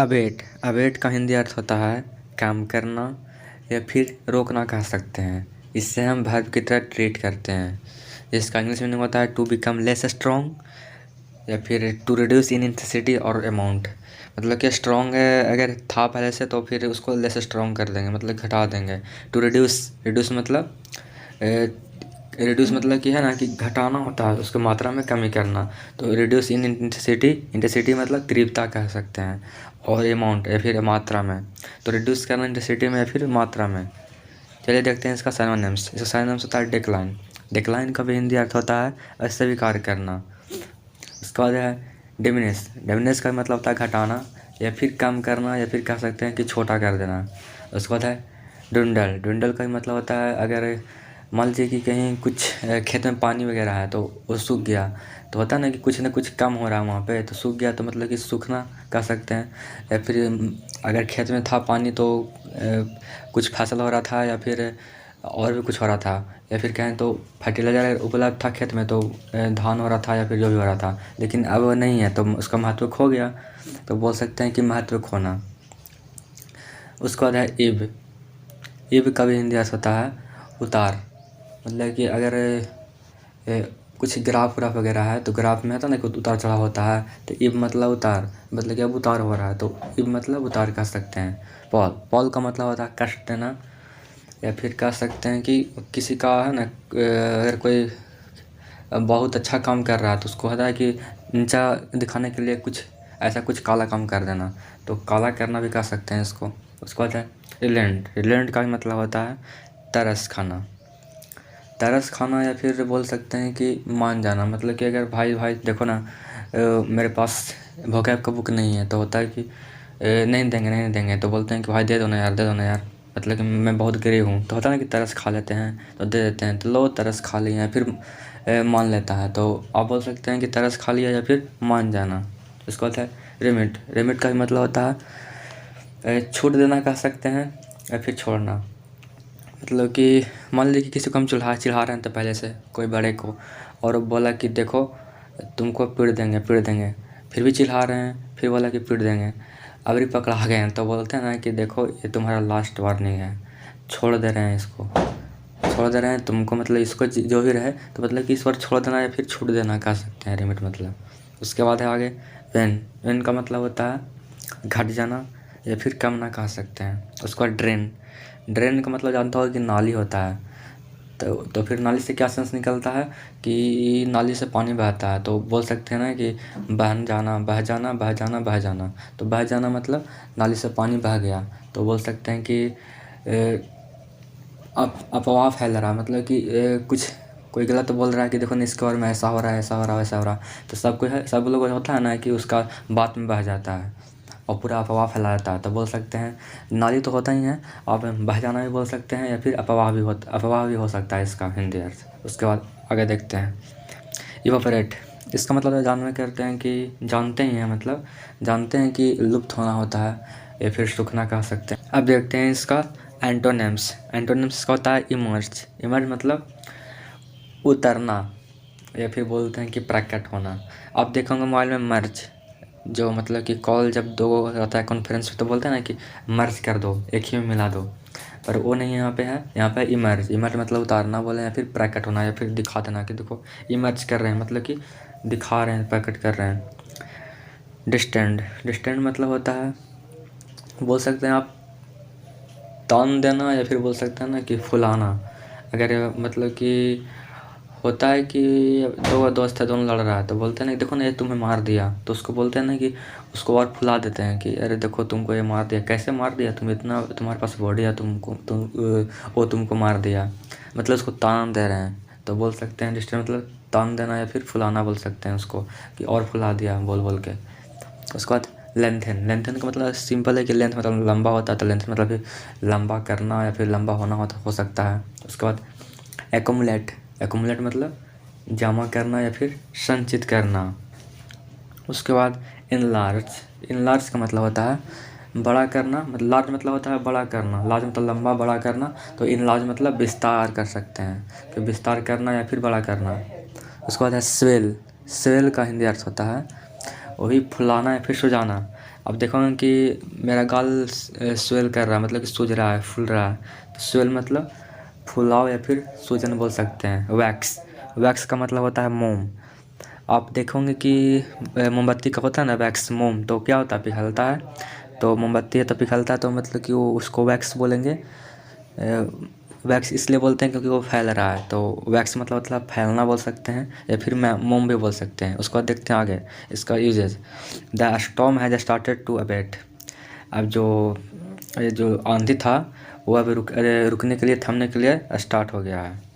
Await await का हिंदी अर्थ होता है काम करना या फिर रोकना कह सकते हैं। इससे हम वर्ब की तरह ट्रीट करते हैं। इसका इंग्लिश मीनिंग होता है टू बिकम लेस स्ट्रॉन्ग या फिर टू रिड्यूस इन इंटेंसिटी और अमाउंट। मतलब कि स्ट्रॉन्ग है अगर था पहले से तो फिर उसको लेस स्ट्रॉन्ग कर देंगे, मतलब घटा देंगे। टू रिड्यूस रिड्यूस मतलब रिड्यूस मतलब कि है ना कि घटाना होता है, उसकी मात्रा में कमी करना। तो रिड्यूस इन इंटेंसिटी, इंटेंसिटी मतलब तीव्रता कह सकते हैं, और अमाउंट या फिर मात्रा में। तो रिड्यूस करना इंटेंसिटी में या फिर मात्रा में। चलिए देखते हैं इसका सिनोनिम्स। इसका सिनोनिम्स होता है डिक्लाइन। डिक्लाइन का भी हिंदी अर्थ होता है अस्वीकार करना। उसके बाद है डिमिनिश। डिमिनिश का मतलब होता है घटाना या फिर कम करना या फिर कह सकते हैं कि छोटा कर देना। उसके बाद है ड्विंडल। ड्विंडल का मतलब होता है अगर मान लीजिए कि कहीं कुछ खेत में पानी वगैरह है तो वो सूख गया, तो होता है ना कि कुछ ना कुछ कम हो रहा है वहाँ पे, तो सूख गया तो मतलब कि सूखना कह सकते हैं। या फिर अगर खेत में था पानी तो कुछ फसल हो रहा था या फिर और भी कुछ हो रहा था, या फिर कहें तो फर्टिलाइज़र उपलब्ध था खेत में तो धान हो रहा था या फिर जो भी हो रहा था, लेकिन अब वो नहीं है तो उसका महत्व खो गया, तो बोल सकते हैं कि महत्व खोना। उसके बाद है इब। इब का भी हिंदी अर्थ होता है उतार। मतलब कि अगर कुछ ग्राफ व्राफ वगैरह है तो ग्राफ में होता है ना कि उतार चढ़ाव होता है, तो इब मतलब उतार, मतलब कि अब उतार हो रहा है तो इब मतलब उतार कह सकते हैं। पॉल। पॉल का मतलब होता है कष्ट देना, या फिर कह सकते हैं कि किसी का है ना अगर कोई बहुत अच्छा काम कर रहा है तो उसको होता है कि नीचा दिखाने के लिए कुछ ऐसा कुछ काला काम कर देना, तो काला करना भी कह सकते हैं इसको। उसके बाद है रिलेंट। रिलेंट का भी मतलब होता है तरस खाना। तरस खाना या फिर बोल सकते हैं कि मान जाना। मतलब कि अगर भाई भाई देखो ना मेरे पास vocab का बुक नहीं है, तो होता है कि नहीं देंगे, तो बोलते हैं कि भाई दे दो ना यार, दे दो ना यार। मतलब कि मैं बहुत गरीब हूँ, तो होता है ना कि तरस खा लेते हैं तो दे देते हैं, तो लो तरस खा लिया, फिर मान लेता है, तो आप बोल सकते हैं कि तरस खा लिया या फिर मान जाना। उसके बाद है रिमिट। रिमिट का भी मतलब होता है छूट देना कह सकते हैं या फिर छोड़ना। मतलब कि मान लीजिए कि किसी को हम चिढ़ा रहे हैं तो पहले से कोई बड़े को, और वो बोला कि देखो तुमको पीट देंगे, फिर भी चिढ़ा रहे हैं, फिर बोला कि पीट देंगे, अब भी पकड़ा गए हैं, तो बोलते हैं ना कि देखो ये तुम्हारा लास्ट वार्निंग है, छोड़ दे रहे हैं इसको, छोड़ दे रहे हैं तुमको, मतलब इसको जो भी रहे, तो मतलब कि इस बार छोड़ देना या फिर छूट देना कह सकते हैं रिमिट मतलब। उसके बाद है आगे वेन। वेन का मतलब होता है घट जाना या फिर कम ना कह सकते हैं। उसके बाद ड्रेन। ड्रेन का मतलब जानता हो कि नाली होता है, तो फिर नाली से क्या सेंस निकलता है कि नाली से पानी बहता है, तो बोल सकते हैं ना कि बह जाना, बह जाना, बह जाना, बह जाना। तो बह जाना मतलब नाली से पानी बह गया, तो बोल सकते हैं कि अफवाह फैल रहा है, मतलब कि कुछ कोई गलत बोल रहा है कि देखो ना इसके बारे में ऐसा हो रहा है, ऐसा हो रहा है, ऐसा हो रहा है, तो सब लोग होता है ना कि उसका बात में बह जाता है और पूरा अफवाह फैला जाता है, तो बोल सकते हैं नाली तो होता ही है, आप बह जाना भी बोल सकते हैं, या फिर अफवाह भी हो सकता है इसका हिंदी अर्थ। उसके बाद आगे देखते हैं इवापोरेट। इसका मतलब जानना करते हैं कि जानते ही हैं, मतलब जानते हैं कि लुप्त होना होता है या फिर सूखना कह सकते हैं। अब देखते हैं इसका एंटोनिम्स। एंटोनिम्स इसका होता है इमर्ज। इमर्ज मतलब उतरना या फिर बोलते हैं कि प्रकट होना। आप देखोगे मोबाइल में मर्ज, जो मतलब कि कॉल जब दो रहता है कॉन्फ्रेंस पे तो बोलते हैं ना कि मर्ज कर दो, एक ही में मिला दो, पर वो नहीं यहाँ पे है। यहाँ पे इमर्ज। इमर्ज मतलब उतारना बोले, या फिर प्रकट होना, या फिर दिखा देना कि देखो इमर्ज कर रहे हैं, मतलब कि दिखा रहे हैं, प्रकट कर रहे हैं। डिस्टेंड। डिस्टेंड मतलब होता है बोल सकते हैं आप तान देना, या फिर बोल सकते हैं ना कि फुलाना। अगर मतलब कि होता है कि दो दोस्त है, दोनों लड़ रहा है, तो बोलते हैं ना देखो ना ये तुम्हें मार दिया, तो उसको बोलते हैं ना कि उसको और फुला देते हैं कि अरे देखो तुमको ये मार दिया, कैसे मार दिया, तुम इतना तुम्हारे पास बॉडी है, वो तुमको मार दिया, मतलब उसको तान दे रहे हैं, तो बोल सकते हैं डिस्टेंस मतलब तान देना या फिर फुलाना बोल सकते हैं उसको, कि और फुला दिया बोल बोल के। उसके बाद लेंथन। लेंथन का मतलब सिंपल है कि लेंथ मतलब लंबा होता है, तो लेंथ मतलब फिर लंबा करना या फिर लंबा होना हो सकता है। उसके बाद एकुमुलेट। एकुमुलेट मतलब जमा करना या फिर संचित करना। उसके बाद इनलार्ज। इनलार्ज का मतलब होता है बड़ा करना, मतलब लार्ज मतलब होता है बड़ा करना, लार्ज मतलब लंबा, बड़ा करना, तो इनलार्ज मतलब विस्तार कर सकते हैं, तो विस्तार करना या फिर बड़ा करना। उसके बाद है स्वेल। स्वेल का हिंदी अर्थ होता है वही फुलाना या फिर सुजाना। अब देखोगे कि मेरा गाल स्वेल कर रहा है, मतलब कि सूज रहा है, फूल रहा है। तो स्वेल मतलब फुलाव या फिर सूजन बोल सकते हैं। वैक्स, वैक्स का मतलब होता है मोम। आप देखोगे कि मोमबत्ती का होता है ना वैक्स, मोम, तो क्या होता है, पिघलता है। तो मोमबत्ती है तो पिघलता है, तो मतलब कि वो उसको वैक्स बोलेंगे। वैक्स इसलिए बोलते हैं क्योंकि वो फैल रहा है, तो वैक्स मतलब फैलना बोल सकते हैं, या फिर मोम भी बोल सकते हैं। उसके बाद देखते हैं आगे इसका usages. The storm has started to abate. अब जो आंधी था वो अब रुकने के लिए, थमने के लिए स्टार्ट हो गया है।